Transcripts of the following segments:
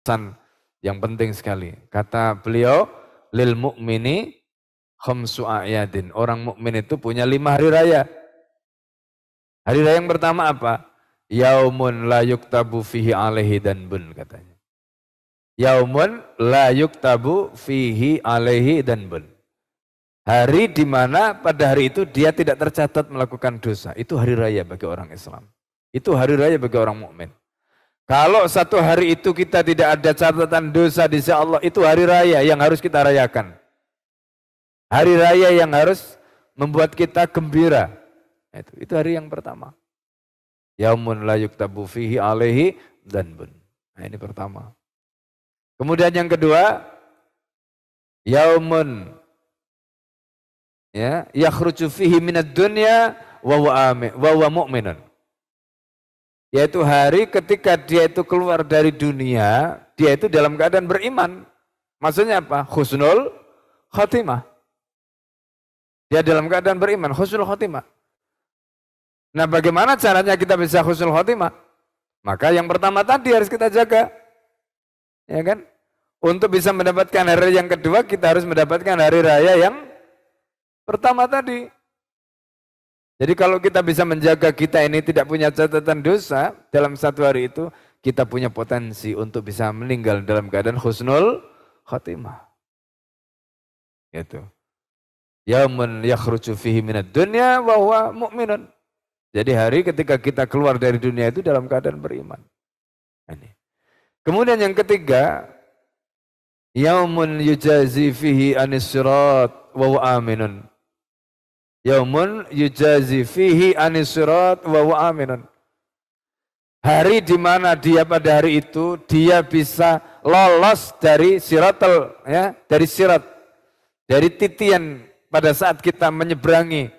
pesan yang penting sekali. Kata beliau, lil mu'mini khamsu a'yadin. Orang mukmin itu punya 5 hari raya. Hari raya yang pertama apa? Yaumun la yuktabu fihi alaihi danbun katanya. Yaumun la yuktabu fihi alaihi danbun. Hari di mana pada hari itu dia tidak tercatat melakukan dosa. Itu hari raya bagi orang Islam. Itu hari raya bagi orang mukmin. Kalau satu hari itu kita tidak ada catatan dosa di sisi Allah, itu hari raya yang harus kita rayakan. Hari raya yang harus membuat kita gembira. Itu hari yang pertama. Yaumun la yuktabu fihi alaihi danbun. Nah, ini pertama. Kemudian yang kedua, yaumun ya yakhruju fihi minad dunya wa huwa mu'minun. Yaitu hari ketika dia itu keluar dari dunia, dia itu dalam keadaan beriman. Maksudnya apa? Husnul khotimah. Dia dalam keadaan beriman, husnul khotimah. Nah, bagaimana caranya kita bisa husnul khotimah? Maka yang pertama tadi harus kita jaga. Ya kan? Untuk bisa mendapatkan hari yang kedua, kita harus mendapatkan hari raya yang pertama tadi. Jadi kalau kita bisa menjaga kita ini tidak punya catatan dosa dalam satu hari itu, kita punya potensi untuk bisa meninggal dalam keadaan husnul khatimah. Gitu. Yaumun yakhruju fihi minad dunya wa huwa mu'minun. Jadi hari ketika kita keluar dari dunia itu dalam keadaan beriman. Ini. Kemudian yang ketiga, yaumun yujazi fihi anis sirat wa huwa aminun. Yaumun yujazi fihi anis sirat wa huwa aminun. Hari di mana dia pada hari itu dia bisa lolos dari siratal, ya, dari sirat, dari titian pada saat kita menyeberangi.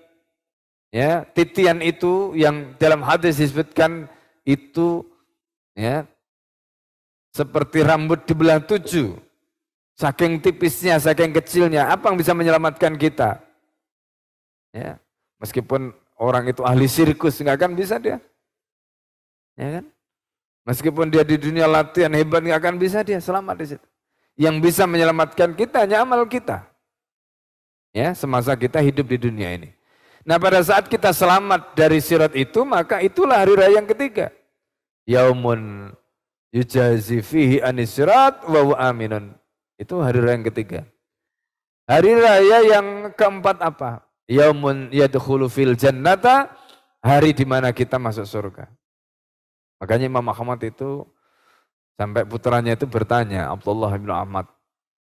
Ya, titian itu yang dalam hadis disebutkan itu ya seperti rambut di belah 7. Saking tipisnya, saking kecilnya, apa yang bisa menyelamatkan kita? Ya, meskipun orang itu ahli sirkus nggak akan bisa dia. Ya kan? Meskipun dia di dunia latihan hebat nggak akan bisa dia selamat di situ. Yang bisa menyelamatkan kita hanya amal kita. Ya, semasa kita hidup di dunia ini. Nah, pada saat kita selamat dari sirat itu, maka itulah hari raya yang ketiga. Yaumun yujazi fihi anis sirat wa huwa aminun. Itu hari raya yang ketiga. Hari raya yang keempat apa? Yaumun yadkhulu fil jannata, hari di mana kita masuk surga. Makanya Imam Ahmad itu sampai putranya itu bertanya, Abdullah bin Ahmad,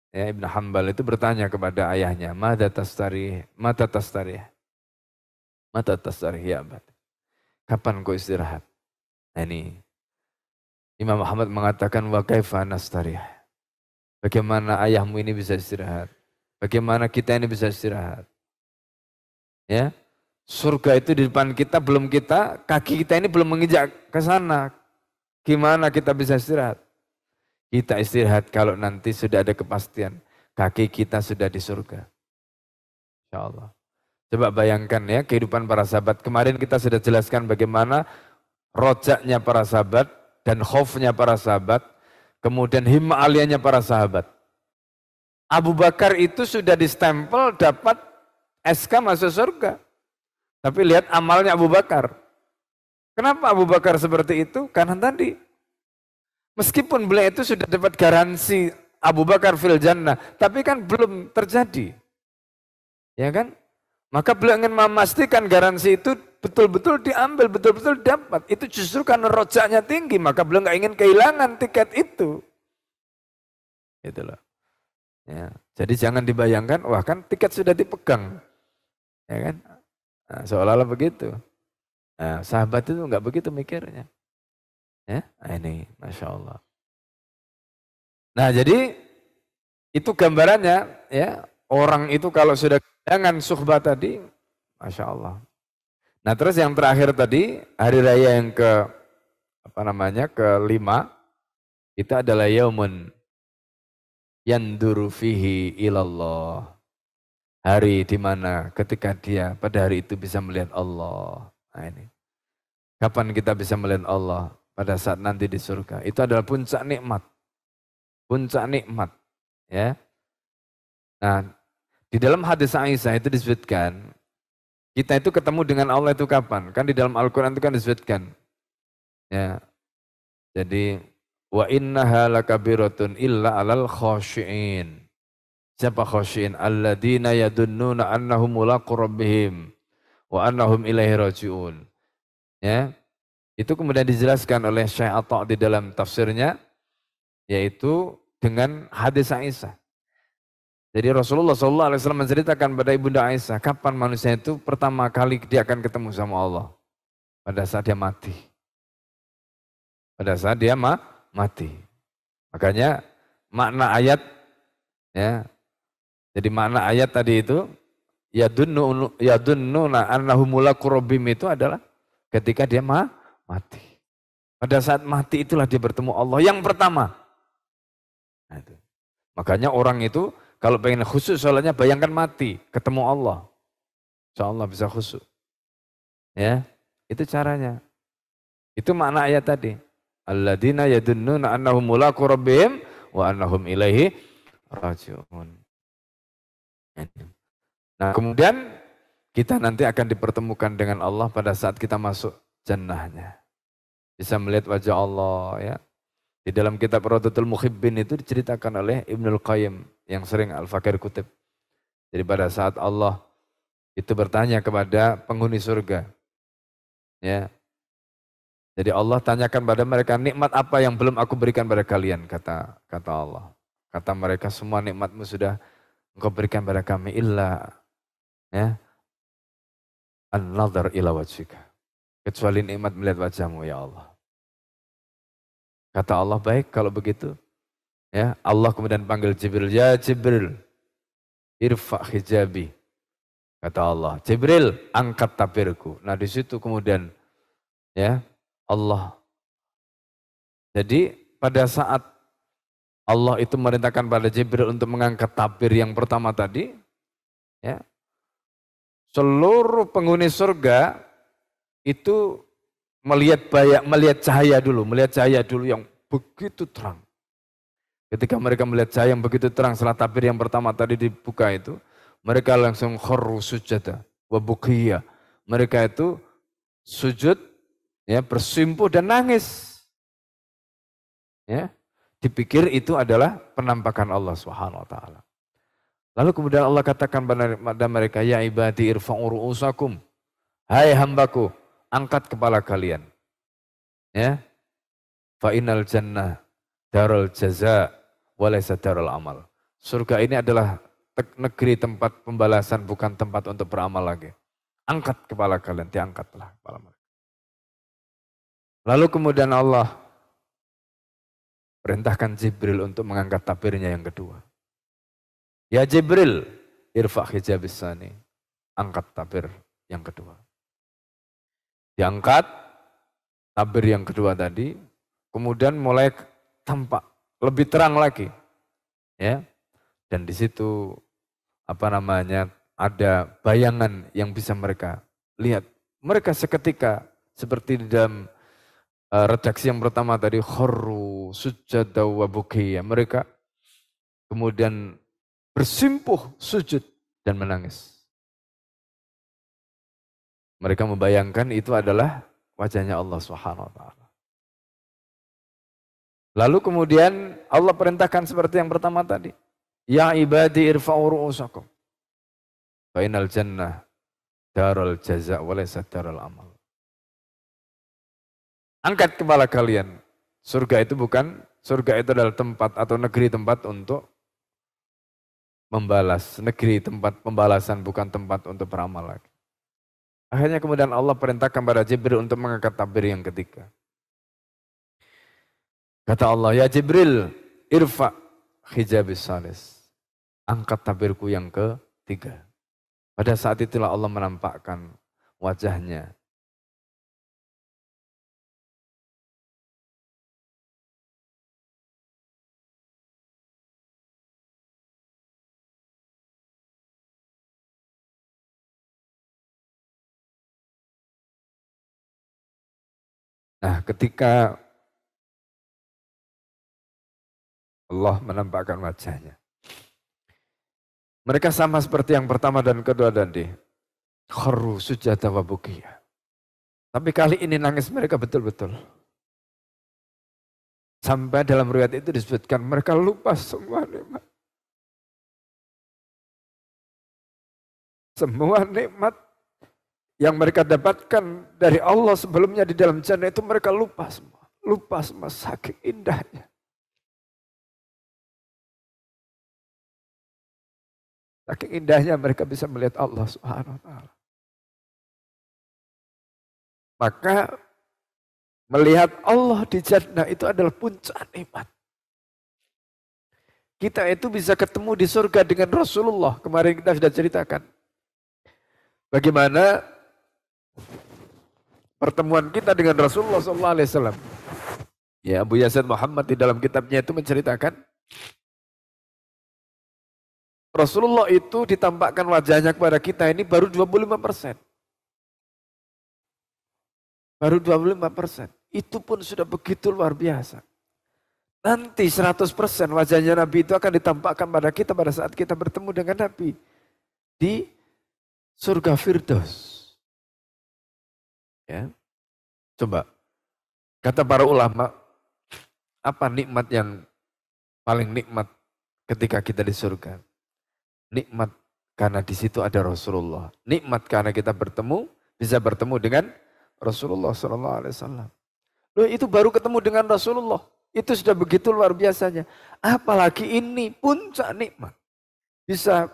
ya, Ibn Hanbal itu bertanya kepada ayahnya, mata tastarih, ya abad. Kapan kau istirahat? Nah, ini Imam Ahmad mengatakan wa kaifa nastarih. Bagaimana ayahmu ini bisa istirahat? Bagaimana kita ini bisa istirahat? Ya. Surga itu di depan kita, belum kita, kaki kita ini belum menginjak ke sana. Gimana kita bisa istirahat? Kita istirahat kalau nanti sudah ada kepastian kaki kita sudah di surga. Insyaallah. Coba bayangkan ya kehidupan para sahabat. Kemarin kita sudah jelaskan bagaimana rojaknya para sahabat dan khaufnya para sahabat. Kemudian himmah aliyahnya para sahabat. Abu Bakar itu sudah distempel dapat SK masuk surga. Tapi lihat amalnya Abu Bakar. Kenapa Abu Bakar seperti itu? Karena tadi meskipun beliau itu sudah dapat garansi Abu Bakar fil jannah, tapi kan belum terjadi. Ya kan? Maka beliau ingin memastikan garansi itu betul-betul diambil, betul-betul dapat. Itu justru karena rojaknya tinggi, maka beliau nggak ingin kehilangan tiket itu. Gitu loh. Ya, jadi jangan dibayangkan, wah kan tiket sudah dipegang. Ya kan? Nah, seolah-olah begitu. Nah, sahabat itu nggak begitu mikirnya. Ya, ini Masya Allah. Nah, jadi itu gambarannya, ya. Orang itu kalau sudah kehilangan suhbah tadi, Masya Allah. Nah, terus yang terakhir tadi, hari raya yang kelima, itu adalah yaumun yanduru fihi ilallah. Hari di mana ketika dia pada hari itu bisa melihat Allah. Nah, ini. Kapan kita bisa melihat Allah? Pada saat nanti di surga. Itu adalah puncak nikmat. puncak nikmat. Ya. Nah, di dalam hadis Aisyah itu disebutkan, kita itu ketemu dengan Allah itu kapan? Kan di dalam Al-Quran itu kan disebutkan. Ya, jadi wa innaha lakabiratun illa alal khashiin. Siapa khashiin? Alladzina yadunnuna annahum mulaqu rabbihim wa annahum ilaihi raji'un. Ya. Itu kemudian dijelaskan oleh Syekh Atha di dalam tafsirnya, yaitu dengan hadis Aisyah. Jadi Rasulullah SAW menceritakan pada Ibunda Aisyah, kapan manusia itu pertama kali dia akan ketemu sama Allah? Pada saat dia mati. Pada saat dia mati. Makanya makna ayat, ya. Jadi makna ayat tadi itu, yadunnuna annahum mulaqu rabbihim itu adalah ketika dia mati. Pada saat mati itulah dia bertemu Allah yang pertama. Nah, itu. Makanya orang itu kalau pengen khusyuk sholatnya bayangkan mati, ketemu Allah. Insya Allah bisa khusyuk. Ya, itu caranya. Itu makna ayat tadi. Alladzina yadunnuna annahum mulaqu rabbihim wa annahum ilaihi raji'un. Nah, kemudian kita nanti akan dipertemukan dengan Allah pada saat kita masuk jannahnya. Bisa melihat wajah Allah, ya. Di dalam kitab Rawdatul Muhibbin itu diceritakan oleh Ibnul Qayyim yang sering Al-Fakir kutip. Jadi pada saat Allah itu bertanya kepada penghuni surga. Ya. Jadi Allah tanyakan pada mereka, nikmat apa yang belum aku berikan pada kalian, kata Allah. Kata mereka, semua nikmatmu sudah engkau berikan pada kami, illa ya an-nadhar ila wajhika. Kecuali nikmat melihat wajahmu ya Allah. Kata Allah, baik kalau begitu. Ya, Allah kemudian panggil Jibril, ya Jibril, irfa hijabi. Kata Allah, Jibril, angkat tabirku. Nah di situ kemudian ya Allah. Jadi pada saat Allah itu merintahkan pada Jibril untuk mengangkat tabir yang pertama tadi, ya, seluruh penghuni surga itu melihat cahaya dulu yang begitu terang. Ketika mereka melihat cahaya yang begitu terang setelah tabir yang pertama tadi dibuka itu, mereka langsung kharru sujada wa bukiya. Mereka itu sujud, ya, bersimpuh dan nangis. Ya, dipikir itu adalah penampakan Allah Subhanahu wa taala. Lalu kemudian Allah katakan pada mereka, ya ibadi irfa'u ru'usakum. Hai hambaku, angkat kepala kalian. Ya. Fa innal jannah darul jaza wa laysa darul amal. Surga ini adalah negeri tempat pembalasan, bukan tempat untuk beramal lagi. Angkat kepala kalian, diangkatlah kepala mereka. Lalu kemudian Allah perintahkan Jibril untuk mengangkat tabirnya yang kedua. Ya Jibril, irfa' hijabis sani. Angkat tabir yang kedua. Diangkat tabir yang kedua tadi, kemudian mulai tampak lebih terang lagi. Ya. Dan di situ ada bayangan yang bisa mereka lihat. Mereka seketika seperti di dalam redaksi yang pertama tadi, kharru sujada wa bukiya. Mereka kemudian bersimpuh sujud dan menangis. Mereka membayangkan itu adalah wajahnya Allah Subhanahu wa taala. Lalu kemudian Allah perintahkan seperti yang pertama tadi. Ya ibadi irfa'u ru'usakum. Fa innal jannah darul jaza wa laysa darul amal. Angkat kepala kalian. Surga itu adalah tempat atau negeri tempat untuk membalas. Negeri tempat pembalasan, bukan tempat untuk beramal lagi. Akhirnya kemudian Allah perintahkan pada Jibril untuk mengangkat tabir yang ketiga. Kata Allah, ya Jibril, irfa hijabis salis. Angkat tabirku yang ketiga. Pada saat itulah Allah menampakkan wajahnya. Nah, ketika Allah menampakkan wajahnya. Mereka sama seperti yang pertama dan kedua tadi. Kharru sujada wa bukiya. Tapi kali ini nangis mereka betul-betul. Sampai dalam riwayat itu disebutkan mereka lupa semua nikmat. Semua nikmat yang mereka dapatkan dari Allah sebelumnya di dalam jannah itu mereka lupa semua. Lupa semua saking indahnya. Saking indahnya mereka bisa melihat Allah Subhanahu wa taala. Maka melihat Allah di jannah itu adalah puncak nikmat. Kita itu bisa ketemu di surga dengan Rasulullah. Kemarin kita sudah ceritakan. Bagaimana pertemuan kita dengan Rasulullah SAW. Ya, Abu Yazid Muhammad di dalam kitabnya itu menceritakan. Rasulullah itu ditampakkan wajahnya kepada kita ini baru 25%. Baru 25%. Itu pun sudah begitu luar biasa. Nanti 100% wajahnya Nabi itu akan ditampakkan pada kita pada saat kita bertemu dengan Nabi. Di surga Firdaus. Ya. Coba. Kata para ulama, apa nikmat yang paling nikmat ketika kita di surga? Nikmat karena di situ ada Rasulullah. Nikmat karena kita bisa bertemu dengan Rasulullah SAW. Loh, itu baru ketemu dengan Rasulullah. Itu sudah begitu luar biasanya. Apalagi ini puncak nikmat. Bisa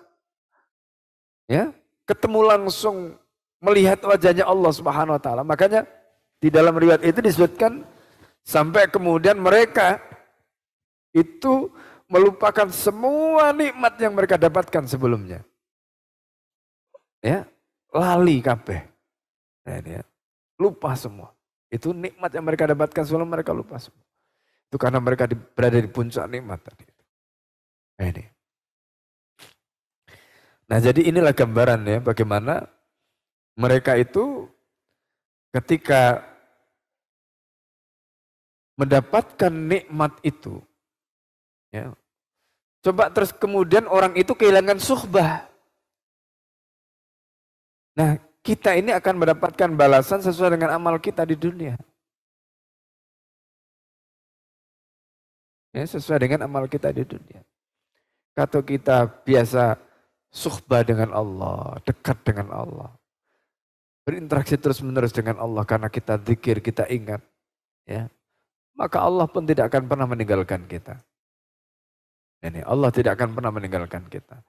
ya ketemu langsung melihat wajahnya Allah Subhanahu wa taala. Makanya di dalam riwayat itu disebutkan sampai kemudian mereka itu melupakan semua nikmat yang mereka dapatkan sebelumnya. Ya, lali kabeh. Nah, ini ya. Lupa semua. Itu nikmat yang mereka dapatkan sebelum mereka lupa semua. Itu karena mereka berada di puncak nikmat tadi. Nah, ini. Nah, jadi inilah gambaran ya bagaimana mereka itu ketika mendapatkan nikmat itu, ya, coba terus kemudian orang itu kehilangan suhbah. Nah, kita ini akan mendapatkan balasan sesuai dengan amal kita di dunia. Ya, sesuai dengan amal kita di dunia. Kalau kita biasa suhbah dengan Allah, dekat dengan Allah. Berinteraksi terus-menerus dengan Allah karena kita zikir, kita ingat. Ya, maka Allah pun tidak akan pernah meninggalkan kita. Ini Allah tidak akan pernah meninggalkan kita.